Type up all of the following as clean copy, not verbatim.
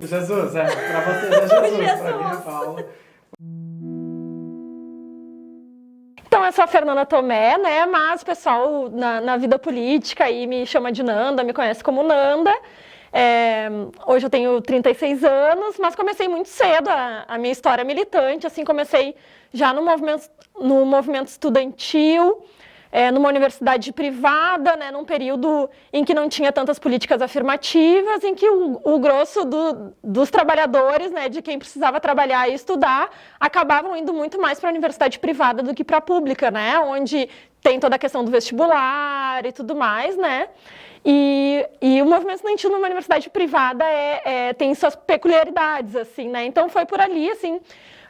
Jesus, pra vocês é Jesus, Jesus. pra mim é Paulo. Então, eu sou a Fernanda Tomé, né? Mas o pessoal na vida política aí me chama de Nanda, me conhece como Nanda. Hoje eu tenho 36 anos, mas comecei muito cedo a minha história militante. Assim, comecei já no movimento estudantil, numa universidade privada, né, num período em que não tinha tantas políticas afirmativas, em que o grosso dos trabalhadores, né, de quem precisava trabalhar e estudar, acabavam indo muito mais para a universidade privada do que para a pública, né, onde tem toda a questão do vestibular e tudo mais, né. E o movimento estudantil numa universidade privada tem suas peculiaridades, assim, né. Então foi por ali, assim,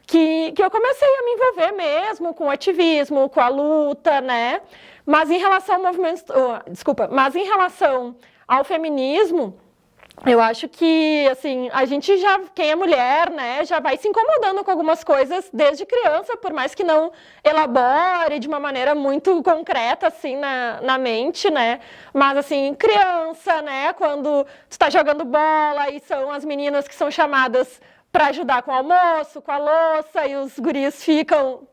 que eu comecei a me envolver mesmo com o ativismo, com a luta, né? Mas em relação ao relação ao feminismo, eu acho que, assim, a gente já, quem é mulher, né, já vai se incomodando com algumas coisas desde criança, por mais que não elabore de uma maneira muito concreta, assim, na mente, né, mas, assim, criança, né, quando tu tá jogando bola e são as meninas que são chamadas para ajudar com o almoço, com a louça, e os guris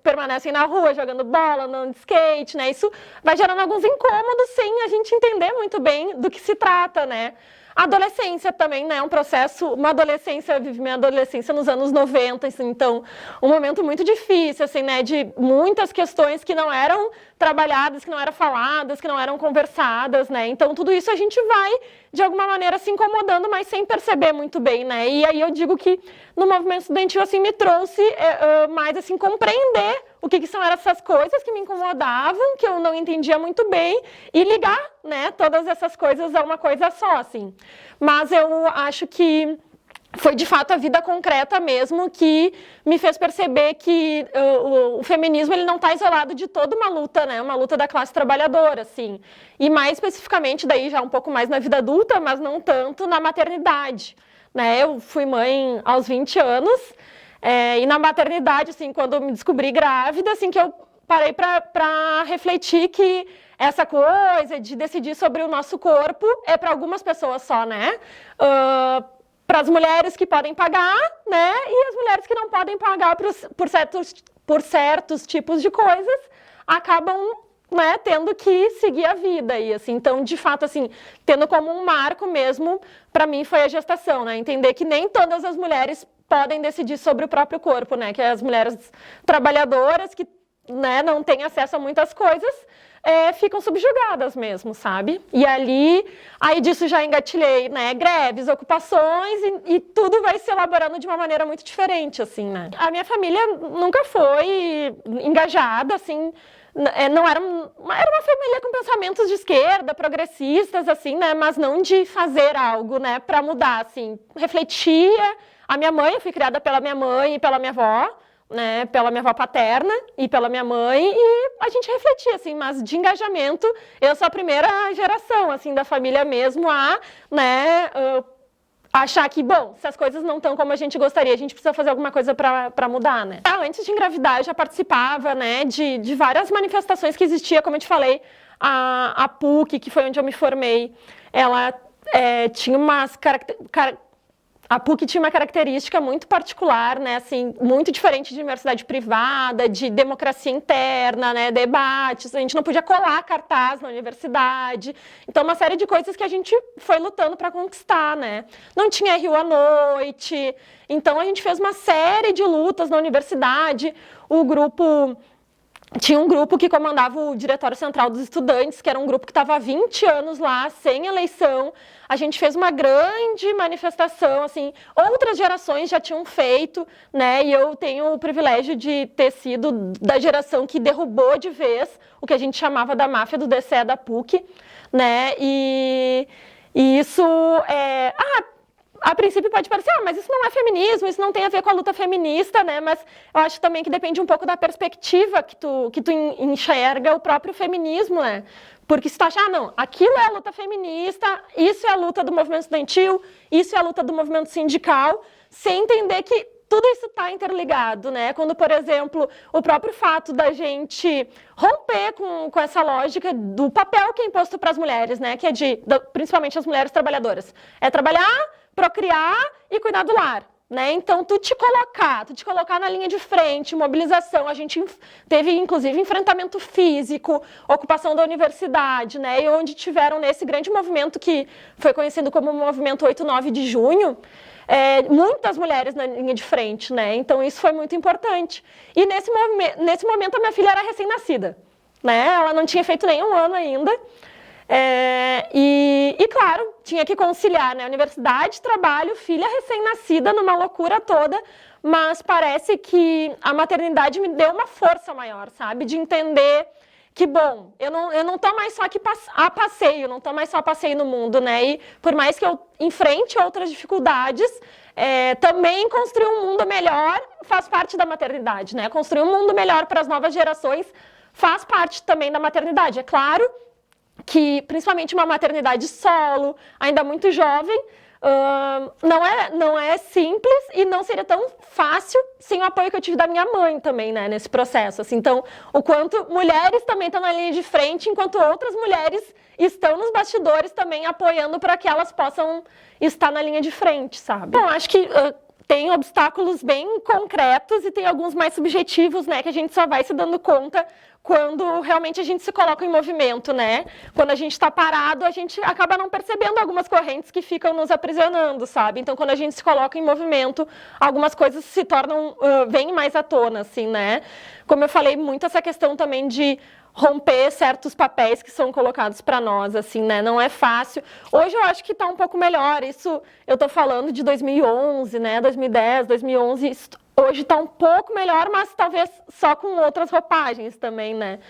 permanecem na rua jogando bola, andando de skate, né? Isso vai gerando alguns incômodos sem a gente entender muito bem do que se trata, né? A adolescência também, né, é um processo, eu vivi minha adolescência nos anos 90, assim, então, um momento muito difícil, assim, né, de muitas questões que não eram trabalhadas, que não eram faladas, que não eram conversadas, né, então tudo isso a gente vai, de alguma maneira, se incomodando, mas sem perceber muito bem, né, e aí eu digo que no movimento estudantil, assim, me trouxe mais, assim, compreender o que são essas coisas que me incomodavam, que eu não entendia muito bem, e ligar, né, todas essas coisas a uma coisa só, assim. Mas eu acho que foi, de fato, a vida concreta mesmo que me fez perceber que o feminismo ele não está isolado de toda uma luta, né, uma luta da classe trabalhadora, assim. E mais especificamente, daí já um pouco mais na vida adulta, mas não tanto na maternidade, né. Eu fui mãe aos 20 anos, e na maternidade, assim, quando eu me descobri grávida, assim, que eu parei para refletir que essa coisa de decidir sobre o nosso corpo é para algumas pessoas só, né? Para as mulheres que podem pagar, né? E as mulheres que não podem pagar por certos tipos de coisas acabam, né, tendo que seguir a vida. E, assim, então, de fato, assim, tendo como um marco mesmo, para mim foi a gestação, né? Entender que nem todas as mulheres podem decidir sobre o próprio corpo, né? Que as mulheres trabalhadoras que, né, não têm acesso a muitas coisas ficam subjugadas mesmo, sabe? E aí disso já engatilhei, né? Greves, ocupações e tudo vai se elaborando de uma maneira muito diferente, assim, né? A minha família nunca foi engajada, assim, não era uma família com pensamentos de esquerda, progressistas, assim, né? Mas não de fazer algo, né? Para mudar, assim, refletia. A minha mãe, eu fui criada pela minha mãe e pela minha avó, né, pela minha avó paterna e pela minha mãe, e a gente refletia, assim, mas de engajamento, eu sou a primeira geração, assim, da família mesmo né, achar que, bom, se as coisas não estão como a gente gostaria, a gente precisa fazer alguma coisa para mudar, né. Antes de engravidar, eu já participava, né, de várias manifestações que existia, como eu te falei, a PUC, que foi onde eu me formei, ela tinha umas A PUC tinha uma característica muito particular, né, assim, muito diferente de universidade privada, de democracia interna, né, debates, a gente não podia colar cartaz na universidade, então uma série de coisas que a gente foi lutando para conquistar, né. Não tinha RU à noite, então a gente fez uma série de lutas na universidade, tinha um grupo que comandava o Diretório Central dos Estudantes, que era um grupo que estava há 20 anos lá, sem eleição. A gente fez uma grande manifestação, assim, outras gerações já tinham feito, né? E eu tenho o privilégio de ter sido da geração que derrubou de vez o que a gente chamava da máfia do DCE da PUC, né? E isso a princípio pode parecer, mas isso não é feminismo, isso não tem a ver com a luta feminista, né? Mas eu acho também que depende um pouco da perspectiva que tu enxerga o próprio feminismo, né? Porque se tu achar, não, aquilo é a luta feminista, isso é a luta do movimento estudantil, isso é a luta do movimento sindical, sem entender que tudo isso está interligado, né? Quando, por exemplo, o próprio fato da gente romper com essa lógica do papel que é imposto para as mulheres, né? Que é principalmente as mulheres trabalhadoras. É trabalhar, procriar e cuidar do lar. Né? Então, tu te colocar na linha de frente, mobilização, a gente teve, inclusive, enfrentamento físico, ocupação da universidade, né? E onde tiveram nesse grande movimento que foi conhecido como o movimento 8-9 de junho, muitas mulheres na linha de frente, né? Então, isso foi muito importante. E nesse momento, a minha filha era recém-nascida, né? Ela não tinha feito nenhum ano ainda. E claro, tinha que conciliar, né? Universidade, trabalho, filha recém-nascida, numa loucura toda, mas parece que a maternidade me deu uma força maior, sabe? De entender que, bom, eu não tô mais só aqui a passeio, não tô mais só a passeio no mundo, né? E por mais que eu enfrente outras dificuldades, também construir um mundo melhor faz parte da maternidade, né? Construir um mundo melhor para as novas gerações faz parte também da maternidade. É claro que, principalmente uma maternidade solo, ainda muito jovem, não é simples e não seria tão fácil sem o apoio que eu tive da minha mãe também, né, nesse processo. Assim. Então, o quanto mulheres também estão na linha de frente, enquanto outras mulheres estão nos bastidores também apoiando para que elas possam estar na linha de frente, sabe? Bom, acho que tem obstáculos bem concretos e tem alguns mais subjetivos, né, que a gente só vai se dando conta quando realmente a gente se coloca em movimento, né? Quando a gente está parado, a gente acaba não percebendo algumas correntes que ficam nos aprisionando, sabe? Então, quando a gente se coloca em movimento, algumas coisas se tornam, vêm mais à tona, assim, né? Como eu falei, muito essa questão também de romper certos papéis que são colocados para nós, assim, né? Não é fácil. Hoje eu acho que está um pouco melhor. Isso, eu estou falando de 2011, né? 2010, 2011. Hoje está um pouco melhor, mas talvez só com outras roupagens também, né?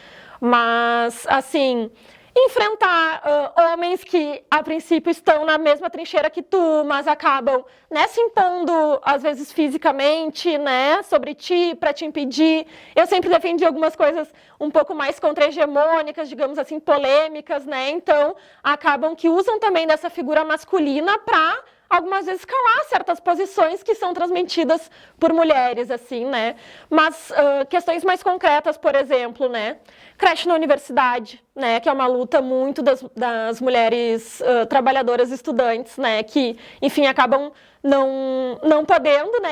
Mas, assim, enfrentar homens que, a princípio, estão na mesma trincheira que tu, mas acabam, né, se impondo, às vezes, fisicamente, né, sobre ti, para te impedir. Eu sempre defendi algumas coisas um pouco mais contra-hegemônicas, digamos assim, polêmicas, né? Então, acabam que usam também dessa figura masculina para algumas vezes calar certas posições que são transmitidas por mulheres, assim, né? Mas questões mais concretas, por exemplo, né? Creche na universidade, né? Que é uma luta muito das mulheres trabalhadoras estudantes, né? Que, enfim, acabam não podendo, né?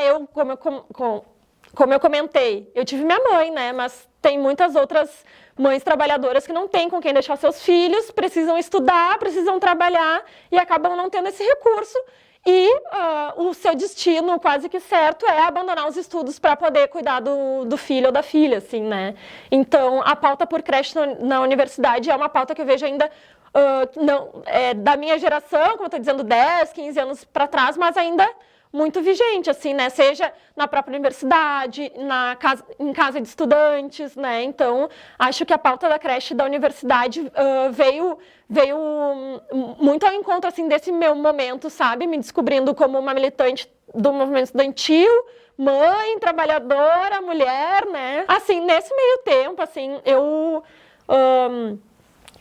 Como eu comentei, eu tive minha mãe, né? Mas tem muitas outras mães trabalhadoras que não têm com quem deixar seus filhos, precisam estudar, precisam trabalhar e acabam não tendo esse recurso. E o seu destino quase que certo é abandonar os estudos para poder cuidar do filho ou da filha, assim, né? Então, a pauta por creche na universidade é uma pauta que eu vejo ainda da minha geração, como eu estou dizendo, 10, 15 anos para trás, mas ainda muito vigente, assim, né? Seja na própria universidade, em casa de estudantes, né? Então, acho que a pauta da creche da universidade veio muito ao encontro, assim, desse meu momento, sabe? Me descobrindo como uma militante do movimento estudantil, mãe, trabalhadora, mulher, né? Assim, nesse meio tempo, assim, eu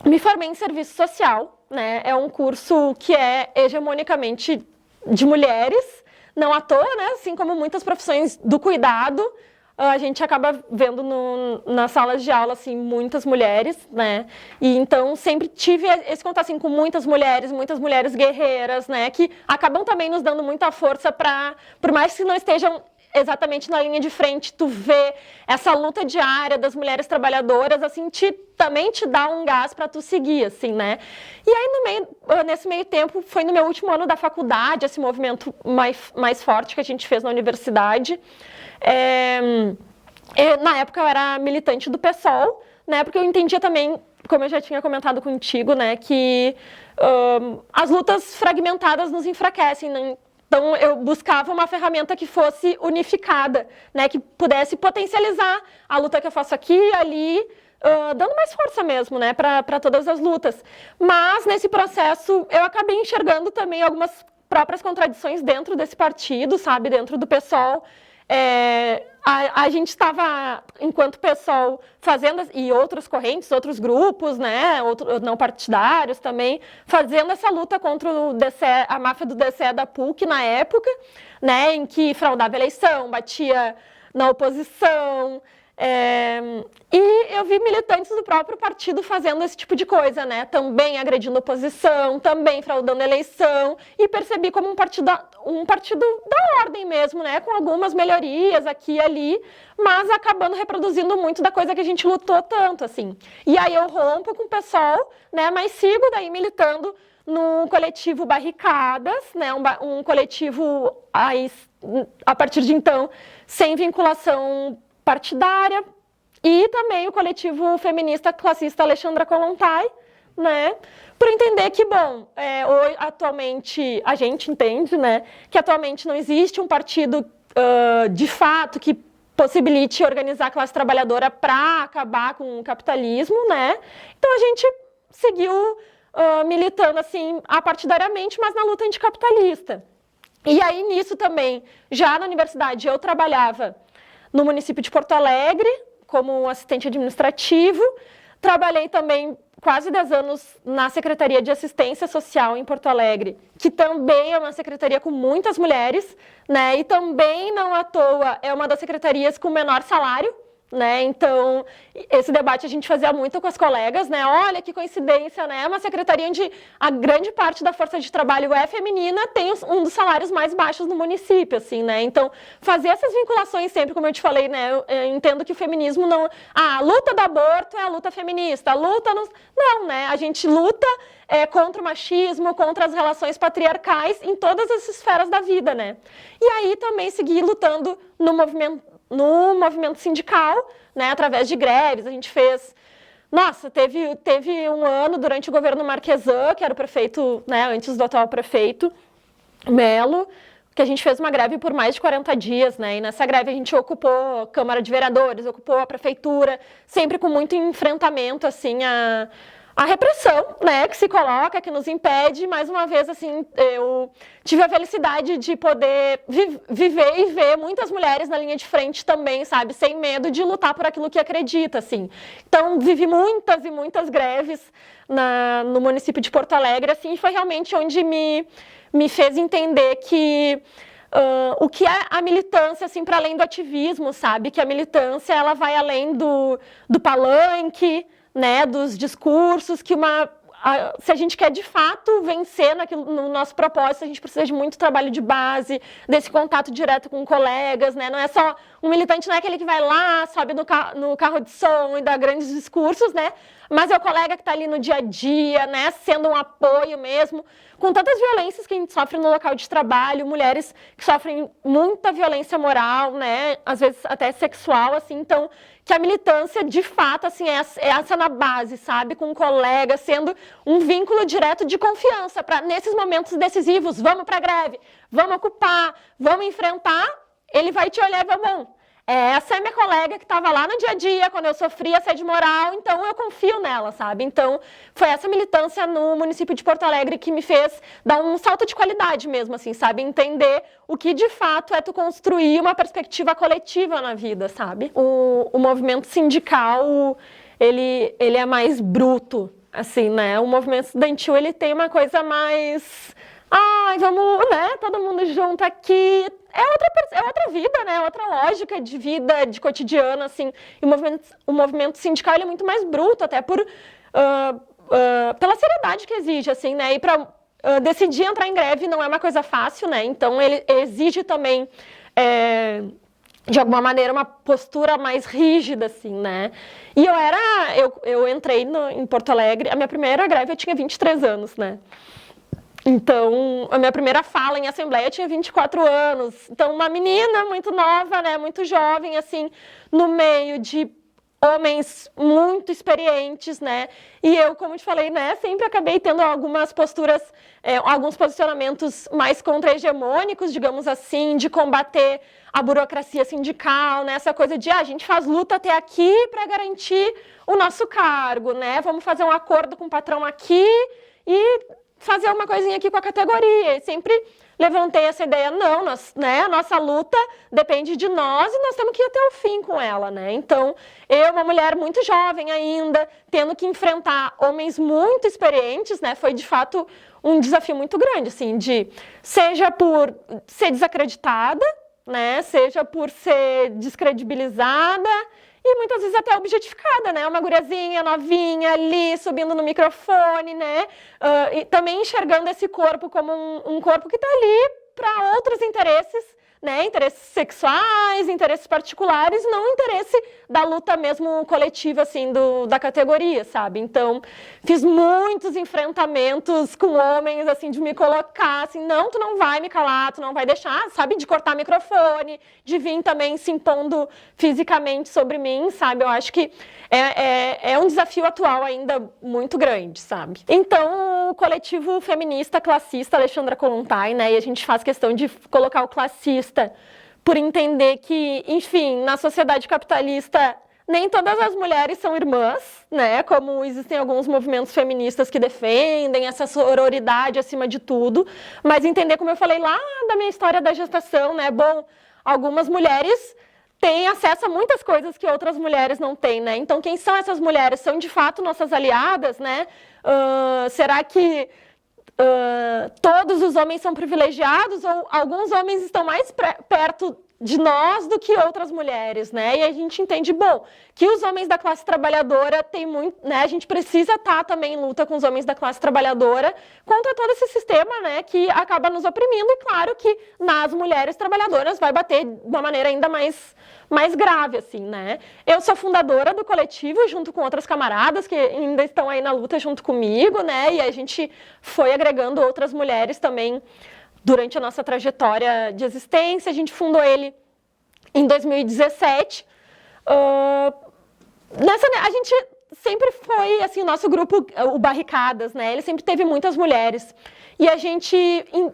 me formei em serviço social, né? É um curso que é hegemonicamente de mulheres, não à toa, né? Assim como muitas profissões do cuidado, a gente acaba vendo nas salas de aula, assim, muitas mulheres, né? E então sempre tive esse contato, assim, com muitas mulheres guerreiras, né? Que acabam também nos dando muita força para, por mais que não estejam exatamente na linha de frente, tu vê essa luta diária das mulheres trabalhadoras, assim, também te dá um gás para tu seguir, assim, né? E aí, nesse meio tempo, foi no meu último ano da faculdade, esse movimento mais forte que a gente fez na universidade. Na época, eu era militante do PSOL, né? Porque eu entendia também, como eu já tinha comentado contigo, né? Que as lutas fragmentadas nos enfraquecem, né? Então, eu buscava uma ferramenta que fosse unificada, né, que pudesse potencializar a luta que eu faço aqui e ali, dando mais força mesmo, né, para todas as lutas. Mas, nesse processo, eu acabei enxergando também algumas próprias contradições dentro desse partido, sabe, dentro do PSOL. a gente estava, enquanto PSOL, fazendo, e outros correntes, outros grupos, né, não partidários também, fazendo essa luta contra o DCE, a máfia do DCE da PUC na época, né, em que fraudava a eleição, batia na oposição. E eu vi militantes do próprio partido fazendo esse tipo de coisa, né? Também agredindo a oposição, também fraudando a eleição, e percebi como um partido da ordem mesmo, né? Com algumas melhorias aqui e ali, mas acabando reproduzindo muito da coisa que a gente lutou tanto, assim. E aí eu rompo com o PSOL, né? Mas sigo daí militando no coletivo Barricadas, né? Um coletivo aí, a partir de então, sem vinculação partidária, e também o coletivo feminista classista Alexandra Kollontai, né, por entender que, bom, hoje, atualmente, a gente entende, né, que atualmente não existe um partido de fato que possibilite organizar a classe trabalhadora para acabar com o capitalismo, né, então a gente seguiu militando, assim, apartidariamente, mas na luta anticapitalista. E aí, nisso também, já na universidade, eu trabalhava no município de Porto Alegre, como assistente administrativo. Trabalhei também quase 10 anos na Secretaria de Assistência Social em Porto Alegre, que também é uma secretaria com muitas mulheres, né? E também, não à toa, é uma das secretarias com menor salário, né? Então, esse debate a gente fazia muito com as colegas, né? Olha que coincidência, né? Uma secretaria onde a grande parte da força de trabalho é feminina, tem um dos salários mais baixos no município, assim, né? Então, fazer essas vinculações sempre, como eu te falei, né? Eu entendo que o feminismo não... a luta do aborto é a luta feminista, a luta... Não, né? A gente luta contra o machismo, contra as relações patriarcais em todas as esferas da vida, né? E aí também segui lutando no movimento sindical, né, através de greves. A gente fez... Nossa, teve um ano durante o governo Marquesan, que era o prefeito, né, antes do atual prefeito, Melo, que a gente fez uma greve por mais de 40 dias, né, e nessa greve a gente ocupou a Câmara de Vereadores, ocupou a Prefeitura, sempre com muito enfrentamento, assim, a repressão, né, que se coloca, que nos impede. Mais uma vez, assim, eu tive a felicidade de poder viver e ver muitas mulheres na linha de frente também, sabe, sem medo de lutar por aquilo que acredita, assim. Então, vivi muitas e muitas greves no município de Porto Alegre, assim, e foi realmente onde me fez entender que o que é a militância, assim, para além do ativismo, sabe, que a militância, ela vai além do palanque, né, dos discursos, que se a gente quer de fato vencer no nosso propósito, a gente precisa de muito trabalho de base, desse contato direto com colegas, né? Não é só um militante, não é aquele que vai lá, sobe no carro de som e dá grandes discursos, né? Mas é o colega que está ali no dia a dia, né, sendo um apoio mesmo, com tantas violências que a gente sofre no local de trabalho, mulheres que sofrem muita violência moral, né, às vezes até sexual, assim. Então, que a militância, de fato, assim, é essa na base, sabe? Com um colega, sendo um vínculo direto de confiança para, nesses momentos decisivos, vamos para a greve, vamos ocupar, vamos enfrentar, ele vai te olhar e vai, bom, essa é minha colega que estava lá no dia a dia, quando eu sofria assédio moral, então eu confio nela, sabe? Então, foi essa militância no município de Porto Alegre que me fez dar um salto de qualidade mesmo, assim, sabe? Entender o que, de fato, é tu construir uma perspectiva coletiva na vida, sabe? O movimento sindical, ele é mais bruto, assim, né? O movimento estudantil, ele tem uma coisa mais... Ai, vamos, né? Todo mundo junto aqui. É outra vida, né? Outra lógica de vida, de cotidiano, assim. E o movimento sindical, ele é muito mais bruto, até pela seriedade que exige, assim, né? E para decidir entrar em greve não é uma coisa fácil, né? Então, ele exige também, de alguma maneira, uma postura mais rígida, assim, né? E eu entrei em Porto Alegre, a minha primeira greve eu tinha 23 anos, né? Então, a minha primeira fala em assembleia eu tinha 24 anos. Então, uma menina muito nova, né, muito jovem, assim, no meio de homens muito experientes, né? E eu, como te falei, né, sempre acabei tendo algumas posturas, alguns posicionamentos mais contra-hegemônicos, digamos assim, de combater a burocracia sindical, né? Essa coisa de, a gente faz luta até aqui para garantir o nosso cargo, né? Vamos fazer um acordo com o patrão aqui e fazer uma coisinha aqui com a categoria, e sempre levantei essa ideia, não, né, a nossa luta depende de nós e nós temos que ir até o fim com ela, né? Então, eu, uma mulher muito jovem ainda, tendo que enfrentar homens muito experientes, né, foi de fato um desafio muito grande, assim, seja por ser desacreditada, né, seja por ser descredibilizada e muitas vezes até objetificada, né, uma guriazinha novinha ali, subindo no microfone, né, e também enxergando esse corpo como um corpo que está ali para outros interesses, né, interesses sexuais, interesses particulares, não interesse da luta mesmo coletiva, assim, da categoria, sabe? Então, fiz muitos enfrentamentos com homens, assim, de me colocar, assim, não, tu não vai me calar, tu não vai deixar, sabe? De cortar microfone, de vir também se impondo fisicamente sobre mim, sabe? Eu acho que é um desafio atual ainda muito grande, sabe? Então, o coletivo feminista classista Alexandra Kollontai, né, e a gente faz questão de colocar o classista por entender que, enfim, na sociedade capitalista nem todas as mulheres são irmãs, né? Como existem alguns movimentos feministas que defendem essa sororidade acima de tudo, mas entender, como eu falei lá da minha história da gestação, né? Bom, algumas mulheres têm acesso a muitas coisas que outras mulheres não têm, né? Então, quem são essas mulheres? São de fato nossas aliadas, né? Será que todos os homens são privilegiados ou alguns homens estão mais perto de nós do que outras mulheres, né? E a gente entende, bom, que os homens da classe trabalhadora têm muito, né? A gente precisa estar também em luta com os homens da classe trabalhadora contra todo esse sistema, né? Que acaba nos oprimindo e claro que nas mulheres trabalhadoras vai bater de uma maneira ainda mais grave, assim, né? Eu sou fundadora do coletivo junto com outras camaradas que ainda estão aí na luta junto comigo, né? E a gente foi agregando outras mulheres também durante a nossa trajetória de existência. A gente fundou ele em 2017. A gente sempre foi, assim, o nosso grupo, o Barricadas, né? Ele sempre teve muitas mulheres. E a gente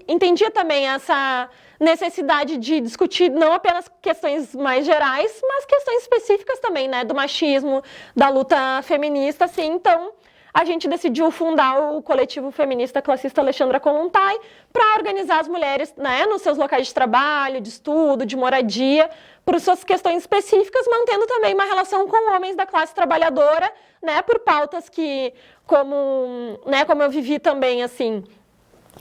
entendia também essa necessidade de discutir não apenas questões mais gerais, mas questões específicas também, né? Do machismo, da luta feminista, assim. Então, a gente decidiu fundar o coletivo feminista classista Alexandra Kollontai para organizar as mulheres, né, nos seus locais de trabalho, de estudo, de moradia, por suas questões específicas, mantendo também uma relação com homens da classe trabalhadora, né, por pautas que, como eu vivi também, assim,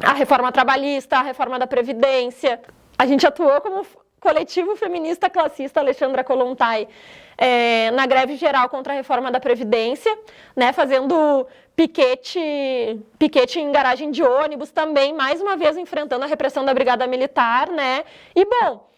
a reforma trabalhista, a reforma da Previdência. A gente atuou como coletivo feminista classista Alexandra Kollontai na greve geral contra a reforma da Previdência, né, fazendo piquete em garagem de ônibus também, mais uma vez enfrentando a repressão da Brigada Militar, né, e bom,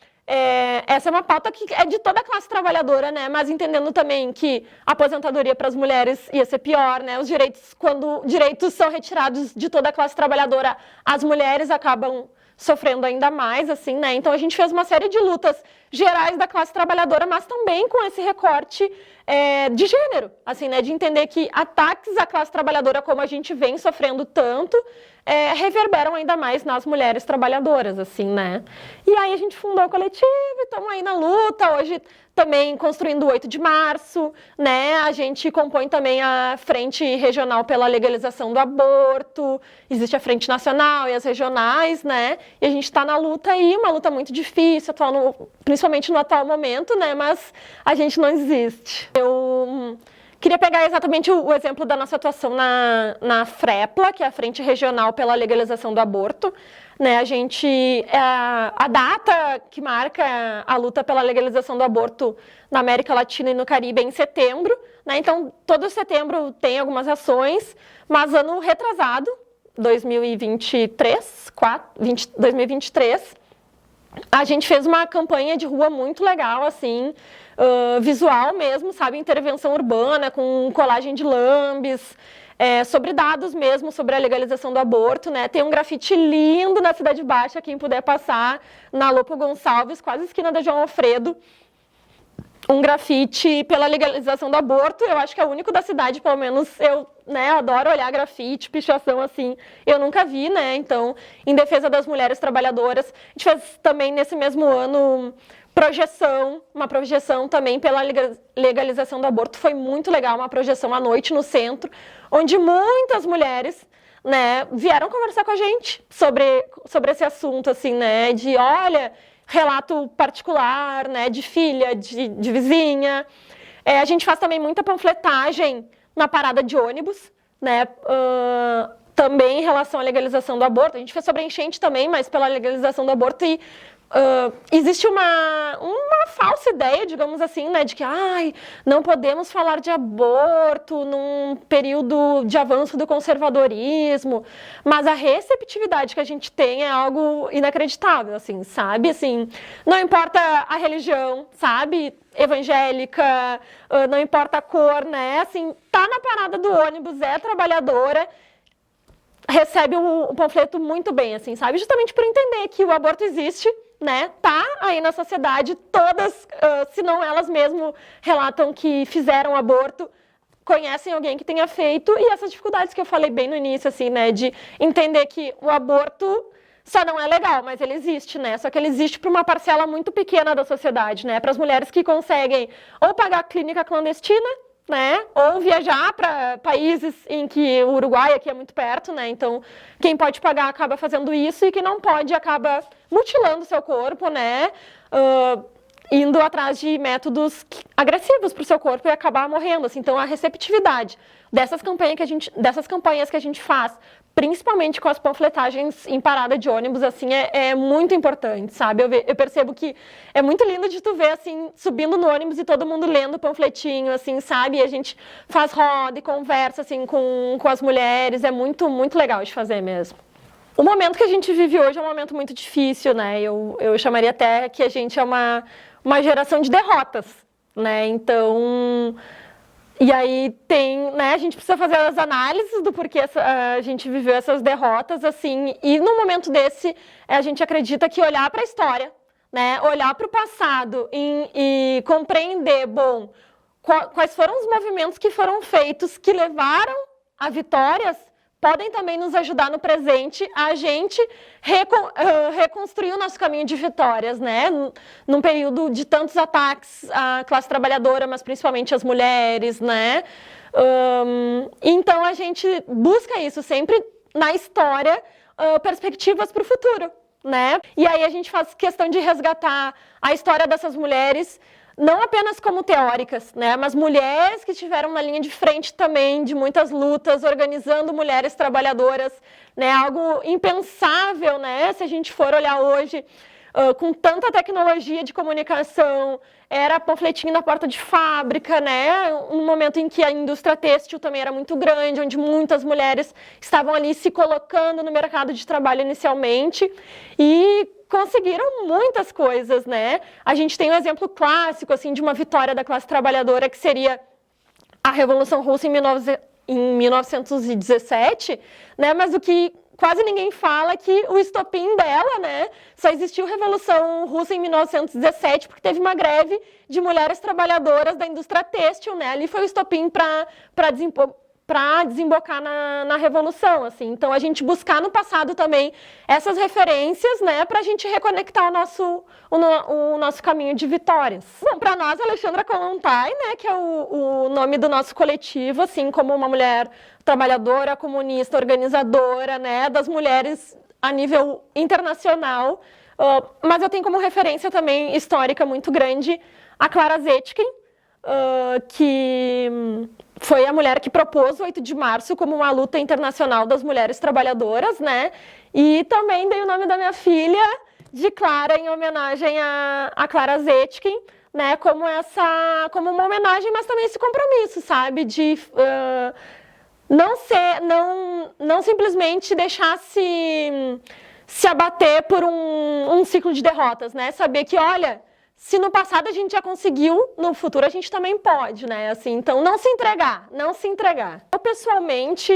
essa é uma pauta que é de toda a classe trabalhadora, né, mas entendendo também que a aposentadoria para as mulheres ia ser pior, né, os direitos, quando direitos são retirados de toda a classe trabalhadora, as mulheres acabam sofrendo ainda mais, assim, né? Então a gente fez uma série de lutas gerais da classe trabalhadora, mas também com esse recorte de gênero, assim, né? De entender que ataques à classe trabalhadora, como a gente vem sofrendo tanto, reverberam ainda mais nas mulheres trabalhadoras, assim, né? E aí a gente fundou o coletivo e estamos aí na luta, hoje também construindo o 8 de março, né? A gente compõe também a Frente Regional pela Legalização do Aborto, existe a Frente Nacional e as regionais, né? E a gente está na luta aí, uma luta muito difícil, principalmente no atual momento, né? Mas a gente não desiste. Eu queria pegar exatamente o exemplo da nossa atuação na FREPLA, que é a Frente Regional pela Legalização do Aborto. Né, a data que marca a luta pela legalização do aborto na América Latina e no Caribe é em setembro, né, então todo setembro tem algumas ações, mas ano retrasado, 2023, a gente fez uma campanha de rua muito legal, assim, visual mesmo, sabe, intervenção urbana com colagem de lambes, sobre dados mesmo, sobre a legalização do aborto, né? Tem um grafite lindo na Cidade Baixa, quem puder passar, na Lopo Gonçalves, quase esquina da João Alfredo. Um grafite pela legalização do aborto, eu acho que é o único da cidade, pelo menos eu, né, adoro olhar grafite, pichação assim, eu nunca vi, né? Então, em defesa das mulheres trabalhadoras, a gente fez também nesse mesmo ano uma projeção também pela legalização do aborto, foi muito legal, uma projeção à noite no centro, onde muitas mulheres, né, vieram conversar com a gente sobre esse assunto, assim, né, de, olha, relato particular, né, de filha, de vizinha. A gente faz também muita panfletagem na parada de ônibus, né, também em relação à legalização do aborto. A gente fez sobre a enchente também, mas pela legalização do aborto, e existe uma falsa ideia, digamos assim, né, de que não podemos falar de aborto num período de avanço do conservadorismo, mas a receptividade que a gente tem é algo inacreditável, assim, sabe? Assim, não importa a religião, sabe? Evangélica, não importa a cor, né? Assim, tá na parada do ônibus, é trabalhadora, recebe o panfleto muito bem, assim, sabe? Justamente por entender que o aborto existe, né? Tá aí na sociedade, todas, se não elas mesmo relatam que fizeram aborto, conhecem alguém que tenha feito, e essas dificuldades que eu falei bem no início, assim, né? De entender que o aborto só não é legal, mas ele existe, né? Só que ele existe para uma parcela muito pequena da sociedade, né? Para as mulheres que conseguem ou pagar clínica clandestina, né? Ou viajar para países em que o Uruguai aqui é muito perto, né? Então, quem pode pagar acaba fazendo isso, e quem não pode acaba mutilando seu corpo, né? Indo atrás de métodos agressivos para o seu corpo e acabar morrendo, assim. Então, a receptividade dessas campanhas que a gente faz, principalmente com as panfletagens em parada de ônibus, assim, é muito importante, sabe? Eu percebo que é muito lindo de tu ver, assim, subindo no ônibus e todo mundo lendo o panfletinho, assim, sabe? E a gente faz roda e conversa, assim, com as mulheres, é muito, muito legal de fazer mesmo. O momento que a gente vive hoje é um momento muito difícil, né? Eu chamaria até que a gente é uma geração de derrotas, né? Então, e aí né, a gente precisa fazer as análises do porquê a gente viveu essas derrotas, assim, e no momento desse, a gente acredita que olhar para a história, né, olhar para o passado e compreender, bom, quais foram os movimentos que foram feitos que levaram a vitórias, podem também nos ajudar no presente a gente reconstruir o nosso caminho de vitórias, né? Num período de tantos ataques à classe trabalhadora, mas principalmente às mulheres, né? Então a gente busca isso sempre na história, perspectivas para o futuro, né? E aí a gente faz questão de resgatar a história dessas mulheres, não apenas como teóricas, né, mas mulheres que estiveram na linha de frente também de muitas lutas, organizando mulheres trabalhadoras, né, algo impensável, né, se a gente for olhar hoje, com tanta tecnologia de comunicação, era panfletinho na porta de fábrica, né, um momento em que a indústria têxtil também era muito grande, onde muitas mulheres estavam ali se colocando no mercado de trabalho inicialmente, e conseguiram muitas coisas, né? A gente tem um exemplo clássico, assim, de uma vitória da classe trabalhadora, que seria a Revolução Russa em 1917, né? Mas o que quase ninguém fala é que o estopim dela, né? Só existiu Revolução Russa em 1917 porque teve uma greve de mulheres trabalhadoras da indústria têxtil, né? Ali foi o estopim para desembocar na Revolução, assim. Então, a gente buscar no passado também essas referências, né, para a gente reconectar o nosso caminho de vitórias. Bom, para nós, Alexandra Kollontai, né, que é o nome do nosso coletivo, assim, como uma mulher trabalhadora, comunista, organizadora, né, das mulheres a nível internacional, mas eu tenho como referência também histórica muito grande a Clara Zetkin, que foi a mulher que propôs o 8 de março como uma luta internacional das mulheres trabalhadoras, né? E também dei o nome da minha filha de Clara em homenagem a Clara Zetkin, né? Como uma homenagem, mas também esse compromisso, sabe? De não simplesmente deixar se abater por um ciclo de derrotas, né? Saber que, olha, se no passado a gente já conseguiu, no futuro a gente também pode, né? Assim, então, não se entregar. Eu, pessoalmente,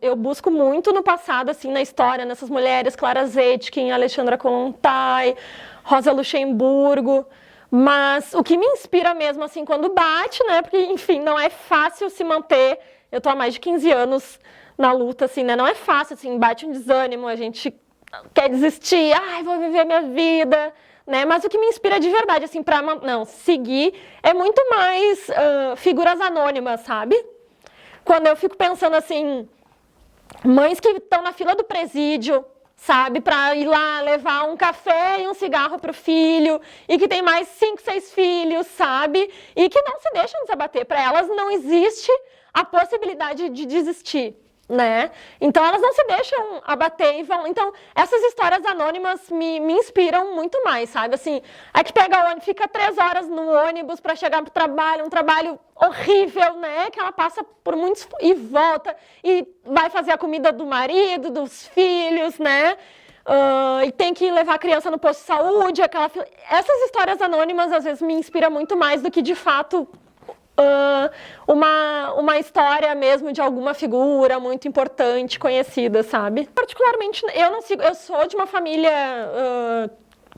eu busco muito no passado, assim, na história, nessas mulheres, Clara Zetkin, Alexandra Kollontai, Rosa Luxemburgo, mas o que me inspira mesmo, assim, quando bate, né? Porque, enfim, não é fácil se manter. Eu tô há mais de 15 anos na luta, assim, né? Não é fácil, assim, bate um desânimo, a gente quer desistir, vou viver minha vida, né? Mas o que me inspira de verdade, assim, para seguir, é muito mais figuras anônimas, sabe? Quando eu fico pensando assim, mães que estão na fila do presídio, sabe, para ir lá levar um café e um cigarro para o filho, e que tem mais 5, 6 filhos, sabe, e que não se deixam desabater. Para elas não existe a possibilidade de desistir, né? Então elas não se deixam abater e vão. Então essas histórias anônimas me inspiram muito mais, sabe? Assim, é que pega o ônibus, fica 3 horas no ônibus para chegar para o trabalho, um trabalho horrível, né? Que ela passa por muitos e volta e vai fazer a comida do marido, dos filhos, né? E tem que levar a criança no posto de saúde, essas histórias anônimas às vezes me inspiram muito mais do que de fato uma história mesmo de alguma figura muito importante, conhecida, sabe? Particularmente, eu sou de uma família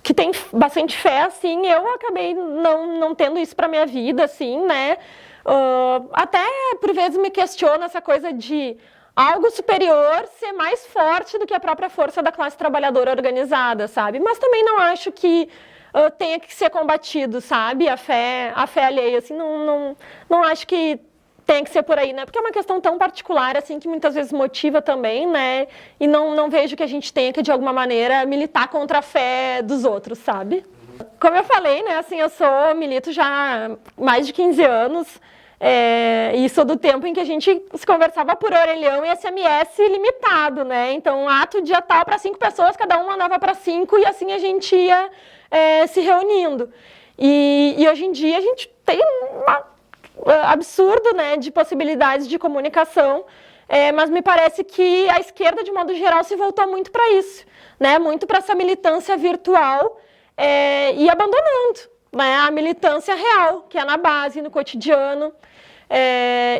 que tem bastante fé, assim, eu acabei não tendo isso para minha vida, assim, né? Até, por vezes, me questiono essa coisa de algo superior ser mais forte do que a própria força da classe trabalhadora organizada, sabe? Mas também não acho que tenha que ser combatido, sabe? A fé alheia, assim, não acho que tem que ser por aí, né? Porque é uma questão tão particular, assim, que muitas vezes motiva também, né? E não vejo que a gente tenha que, de alguma maneira, militar contra a fé dos outros, sabe? Como eu falei, né? Assim, milito já há mais de 15 anos, e sou do tempo em que a gente se conversava por orelhão e SMS limitado, né? Então, ato dia tal para 5 pessoas, cada um mandava para 5 e assim a gente ia se reunindo. E hoje em dia a gente tem absurdo, né, de possibilidades de comunicação, mas me parece que a esquerda, de modo geral, se voltou muito para isso, né, muito para essa militância virtual, e abandonando, né, a militância real, que é na base, no cotidiano.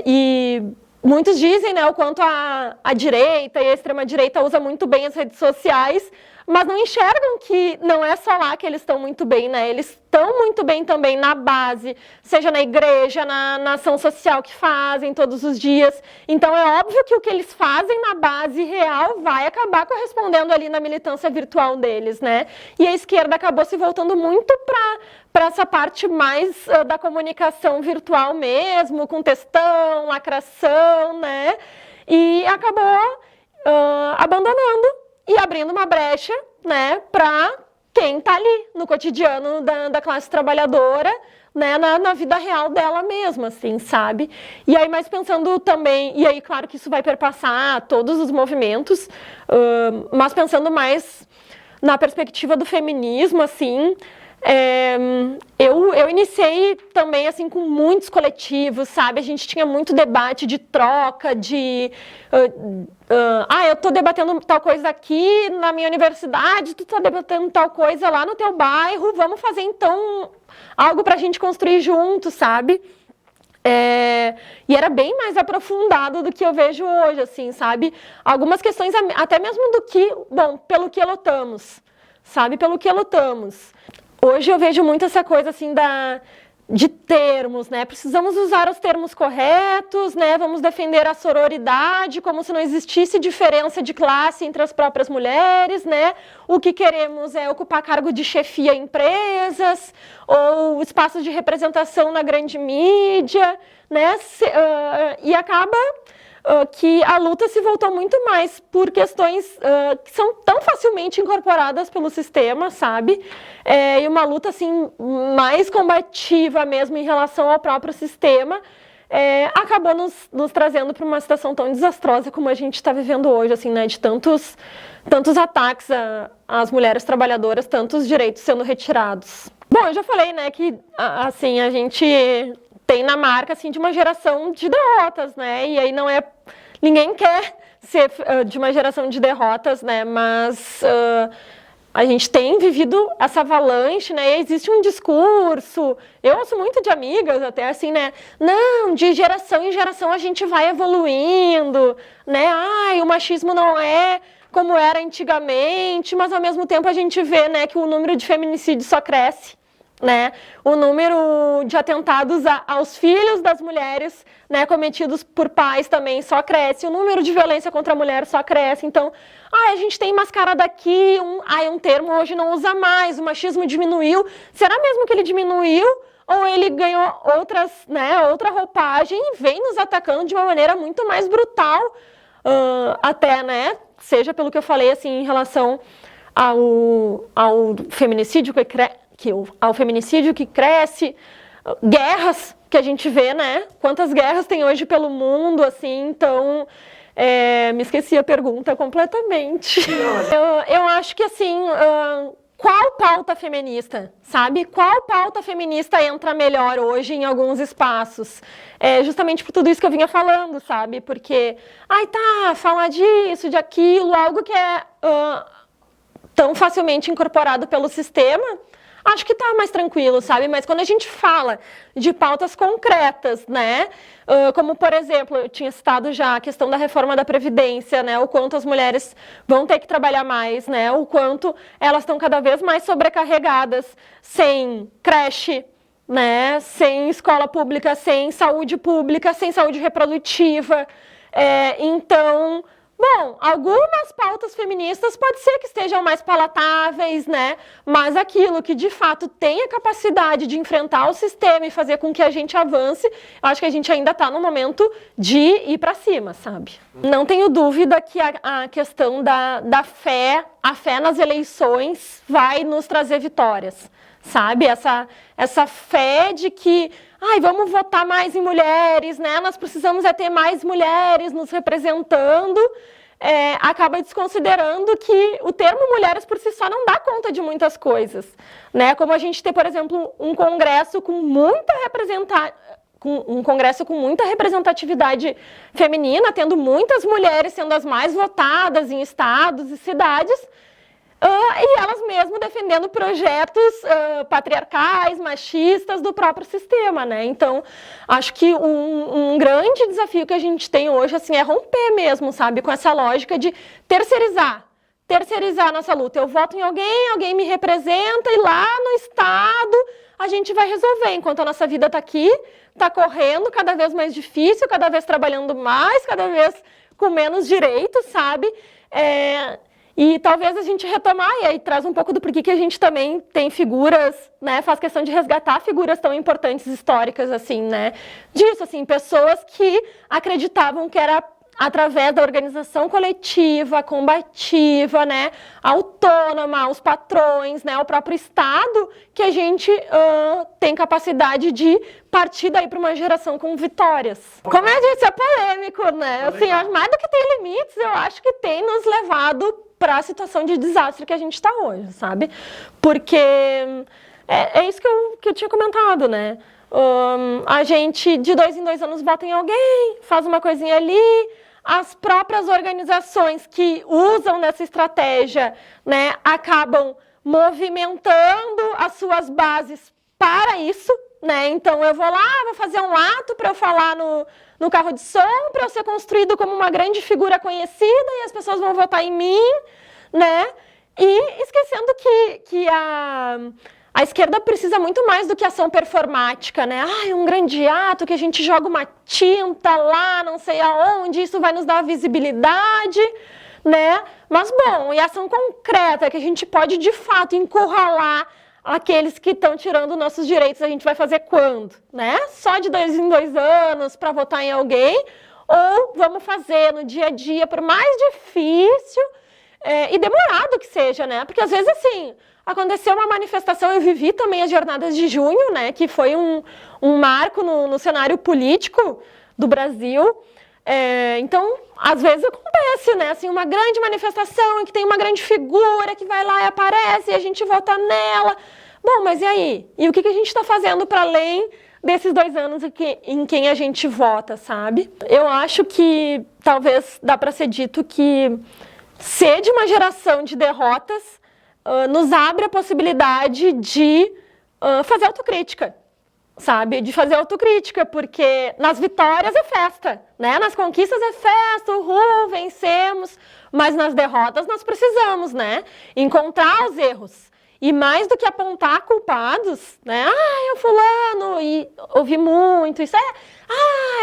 E muitos dizem, né, o quanto a direita e a extrema-direita usa muito bem as redes sociais, mas não enxergam que não é só lá que eles estão muito bem, né? Eles estão muito bem também na base, seja na igreja, na ação social que fazem todos os dias. Então é óbvio que o que eles fazem na base real vai acabar correspondendo ali na militância virtual deles, né? E a esquerda acabou se voltando muito para essa parte mais da comunicação virtual mesmo, com textão, lacração, né? E acabou abandonando e abrindo uma brecha, né, para quem está ali no cotidiano da classe trabalhadora, né, na vida real dela mesma, assim, sabe? E aí, mas pensando também, e aí, claro que isso vai perpassar todos os movimentos, mas pensando mais na perspectiva do feminismo, assim, eu iniciei também, assim, com muitos coletivos, sabe? A gente tinha muito debate de troca, eu estou debatendo tal coisa aqui na minha universidade, tu está debatendo tal coisa lá no teu bairro, vamos fazer, então, algo para a gente construir junto, sabe? E era bem mais aprofundado do que eu vejo hoje, assim, sabe? Algumas questões, até mesmo pelo que lutamos, sabe? Pelo que lutamos. Hoje eu vejo muito essa coisa, assim, de termos, né? Precisamos usar os termos corretos, né? Vamos defender a sororidade como se não existisse diferença de classe entre as próprias mulheres, né? O que queremos é ocupar cargo de chefia em empresas ou espaços de representação na grande mídia, né? E acaba que a luta se voltou muito mais por questões que são tão facilmente incorporadas pelo sistema, sabe? E uma luta, assim, mais combativa mesmo em relação ao próprio sistema, acabou nos trazendo para uma situação tão desastrosa como a gente está vivendo hoje, assim, né? De tantos ataques às mulheres trabalhadoras, tantos direitos sendo retirados. Bom, eu já falei, né, que, assim, a gente tem na marca, assim, de uma geração de derrotas, né? E aí ninguém quer ser de uma geração de derrotas, né? Mas a gente tem vivido essa avalanche, né? E existe um discurso, eu ouço muito de amigas até, assim, né? Não, de geração em geração a gente vai evoluindo, né? O machismo não é como era antigamente, mas ao mesmo tempo a gente vê, né, que o número de feminicídios só cresce, né? O número de atentados aos filhos das mulheres, né, cometidos por pais também só cresce, o número de violência contra a mulher só cresce. Então, a gente tem mascarado aqui, um termo hoje não usa mais, o machismo diminuiu. Será mesmo que ele diminuiu? Ou ele ganhou outra roupagem e vem nos atacando de uma maneira muito mais brutal até, né, seja pelo que eu falei, assim, em relação ao feminicídio ao feminicídio que cresce, guerras que a gente vê, né, quantas guerras tem hoje pelo mundo, assim, então, me esqueci a pergunta completamente. Eu acho que, assim, qual pauta feminista, sabe? Qual pauta feminista entra melhor hoje em alguns espaços? Justamente por tudo isso que eu vinha falando, sabe? Porque, falar disso, de aquilo, algo que é tão facilmente incorporado pelo sistema, acho que tá mais tranquilo, sabe? Mas quando a gente fala de pautas concretas, né? Como, por exemplo, eu tinha citado já a questão da reforma da Previdência, né? O quanto as mulheres vão ter que trabalhar mais, né? O quanto elas estão cada vez mais sobrecarregadas, sem creche, né? Sem escola pública, sem saúde reprodutiva. Então... Bom, algumas pautas feministas pode ser que estejam mais palatáveis, né? Mas aquilo que de fato tem a capacidade de enfrentar o sistema e fazer com que a gente avance, eu acho que a gente ainda está no momento de ir para cima, sabe? Não tenho dúvida que a questão da fé, a fé nas eleições vai nos trazer vitórias, sabe? Essa fé de que vamos votar mais em mulheres, né? Nós precisamos ter mais mulheres nos representando, acaba desconsiderando que o termo mulheres por si só não dá conta de muitas coisas, né? Como a gente ter, por exemplo, um congresso com muita representatividade feminina, tendo muitas mulheres sendo as mais votadas em estados e cidades, e elas mesmo defendendo projetos patriarcais, machistas do próprio sistema, né? Então, acho que um grande desafio que a gente tem hoje, assim, é romper mesmo, sabe? Com essa lógica de terceirizar a nossa luta. Eu voto em alguém me representa e lá no Estado a gente vai resolver. Enquanto a nossa vida está aqui, está correndo, cada vez mais difícil, cada vez trabalhando mais, cada vez com menos direitos, sabe? E talvez a gente retomar, e aí traz um pouco do porquê que a gente também tem figuras, né, faz questão de resgatar figuras tão importantes históricas, assim, né, disso, assim, pessoas que acreditavam que era através da organização coletiva, combativa, né, autônoma, aos patrões, né, ao próprio Estado, que a gente tem capacidade de partir daí para uma geração com vitórias. Como eu disse, é polêmico, né, assim, mais do que tem limites, eu acho que tem nos levado para a situação de desastre que a gente está hoje, sabe? Porque é isso que eu tinha comentado, né? A gente, de 2 em 2 anos, vota em alguém, faz uma coisinha ali, as próprias organizações que usam dessa estratégia, né, acabam movimentando as suas bases para isso, né? Então, eu vou lá, vou fazer um ato para eu falar no carro de som, para eu ser construído como uma grande figura conhecida e as pessoas vão votar em mim, né? E esquecendo que a esquerda precisa muito mais do que ação performática, né? Um grande ato que a gente joga uma tinta lá, não sei aonde, isso vai nos dar visibilidade, né? Mas, bom, e ação concreta que a gente pode, de fato, encurralar aqueles que estão tirando nossos direitos, a gente vai fazer quando, né? Só de 2 em 2 anos para votar em alguém, ou vamos fazer no dia a dia, por mais difícil e demorado que seja, né? Porque às vezes, assim, aconteceu uma manifestação, eu vivi também as jornadas de junho, né? Que foi um marco no cenário político do Brasil. Então, às vezes acontece, né? Assim, uma grande manifestação em que tem uma grande figura que vai lá e aparece e a gente vota nela. Bom, mas e aí? E o que a gente está fazendo para além desses 2 anos em quem a gente vota, sabe? Eu acho que talvez dá para ser dito que ser de uma geração de derrotas nos abre a possibilidade de fazer autocrítica. Sabe, de fazer autocrítica, porque nas vitórias é festa, né? Nas conquistas é festa, vencemos, mas nas derrotas nós precisamos, né? Encontrar os erros. E mais do que apontar culpados, né? É o fulano, e ouvi muito isso,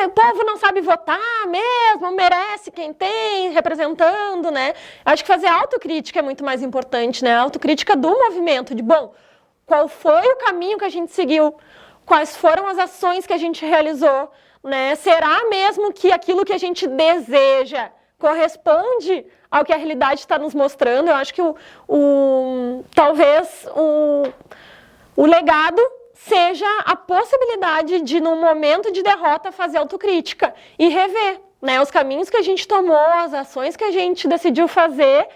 o povo não sabe votar mesmo, merece quem tem representando, né? Acho que fazer autocrítica é muito mais importante, né? A autocrítica do movimento, de, bom, qual foi o caminho que a gente seguiu? Quais foram as ações que a gente realizou, né? Será mesmo que aquilo que a gente deseja corresponde ao que a realidade está nos mostrando. Eu acho que talvez o legado seja a possibilidade de, num momento de derrota, fazer autocrítica e rever, né, os caminhos que a gente tomou, as ações que a gente decidiu fazer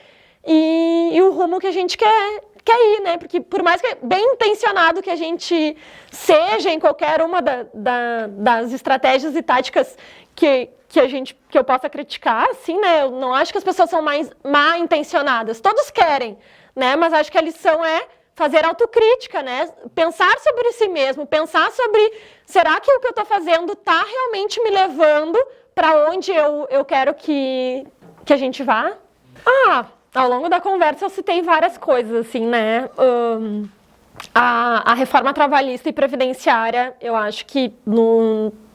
e o rumo que a gente quer ir, né? Porque por mais que bem intencionado que a gente seja em qualquer uma das estratégias e táticas que eu possa criticar, assim, né? Eu não acho que as pessoas são mais mal intencionadas. Todos querem, né? Mas acho que a lição é fazer autocrítica, né? Pensar sobre si mesmo, pensar sobre, será que o que eu estou fazendo está realmente me levando para onde eu quero que a gente vá? Ao longo da conversa eu citei várias coisas, assim, né? A reforma trabalhista e previdenciária, eu acho que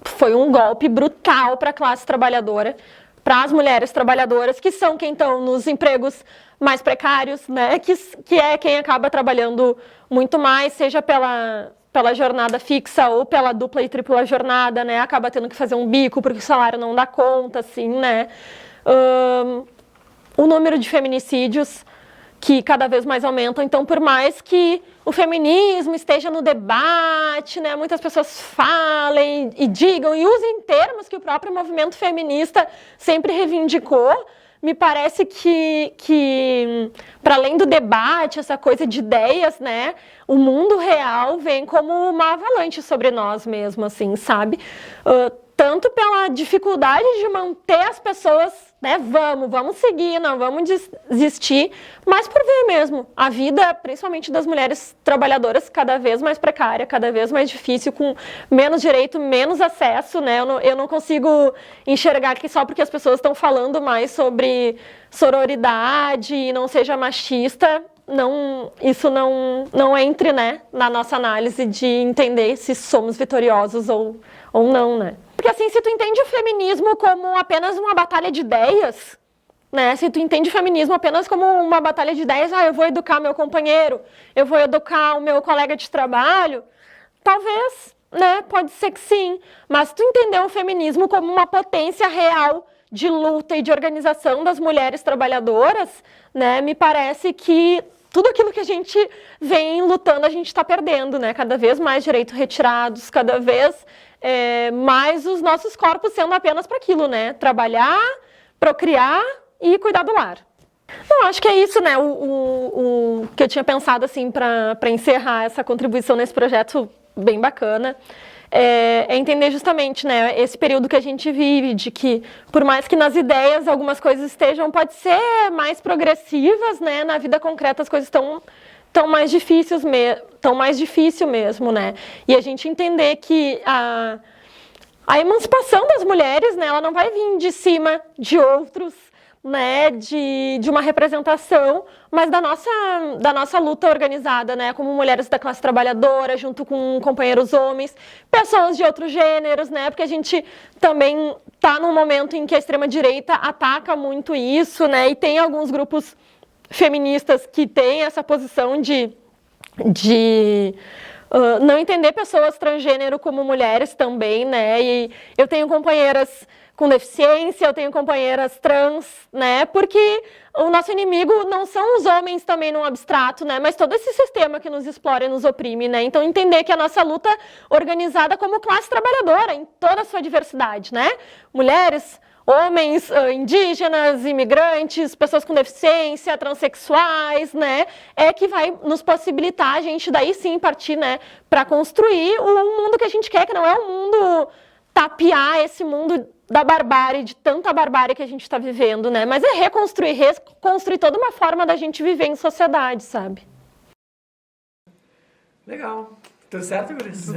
foi um golpe brutal para a classe trabalhadora, para as mulheres trabalhadoras, que são quem estão nos empregos mais precários, né? Que é quem acaba trabalhando muito mais, seja pela jornada fixa ou pela dupla e tripla jornada, né? Acaba tendo que fazer um bico porque o salário não dá conta, assim, né? O número de feminicídios que cada vez mais aumentam. Então, por mais que o feminismo esteja no debate, né, muitas pessoas falem e digam e usem termos que o próprio movimento feminista sempre reivindicou, me parece que para além do debate, essa coisa de ideias, né, o mundo real vem como uma avalanche sobre nós mesmos, assim, sabe? Tanto pela dificuldade de manter as pessoas, né, vamos seguir, não vamos desistir, mas por ver mesmo a vida, principalmente das mulheres trabalhadoras, cada vez mais precária, cada vez mais difícil, com menos direito, menos acesso, né, eu não consigo enxergar que só porque as pessoas estão falando mais sobre sororidade e não seja machista, isso não entre, né, na nossa análise de entender se somos vitoriosos ou não, né. Porque assim, se tu entende o feminismo como apenas uma batalha de ideias, né? Se tu entende o feminismo apenas como uma batalha de ideias, eu vou educar meu companheiro, eu vou educar o meu colega de trabalho, talvez, né? Pode ser que sim. Mas se tu entender o feminismo como uma potência real de luta e de organização das mulheres trabalhadoras, né? Me parece que tudo aquilo que a gente vem lutando, a gente está perdendo, né? Cada vez mais direitos retirados, cada vez mais os nossos corpos sendo apenas para aquilo, né? Trabalhar, procriar e cuidar do lar. Não, acho que é isso, né? O que eu tinha pensado, assim, para encerrar essa contribuição nesse projeto bem bacana, é entender justamente, né, esse período que a gente vive, de que, por mais que nas ideias algumas coisas pode ser mais progressivas, né? Na vida concreta as coisas estão mais difícil mesmo, né? E a gente entender que a emancipação das mulheres, né, ela não vai vir de cima de outros, né, de uma representação, mas da nossa luta organizada, né, como mulheres da classe trabalhadora, junto com companheiros homens, pessoas de outros gêneros, né, porque a gente também está num momento em que a extrema-direita ataca muito isso, né, e tem alguns grupos feministas que têm essa posição de não entender pessoas transgênero como mulheres também, né? E eu tenho companheiras com deficiência, eu tenho companheiras trans, né? Porque o nosso inimigo não são os homens também no abstrato, né? Mas todo esse sistema que nos explora e nos oprime, né? Então entender que a nossa luta organizada como classe trabalhadora em toda a sua diversidade, né? Mulheres, homens, indígenas, imigrantes, pessoas com deficiência, transexuais, né, que vai nos possibilitar a gente daí sim partir, né, para construir o mundo que a gente quer, que não é um mundo tapear esse mundo da barbárie, de tanta barbárie que a gente está vivendo, né, mas é reconstruir toda uma forma da gente viver em sociedade, sabe? Legal. Tudo certo, Guris?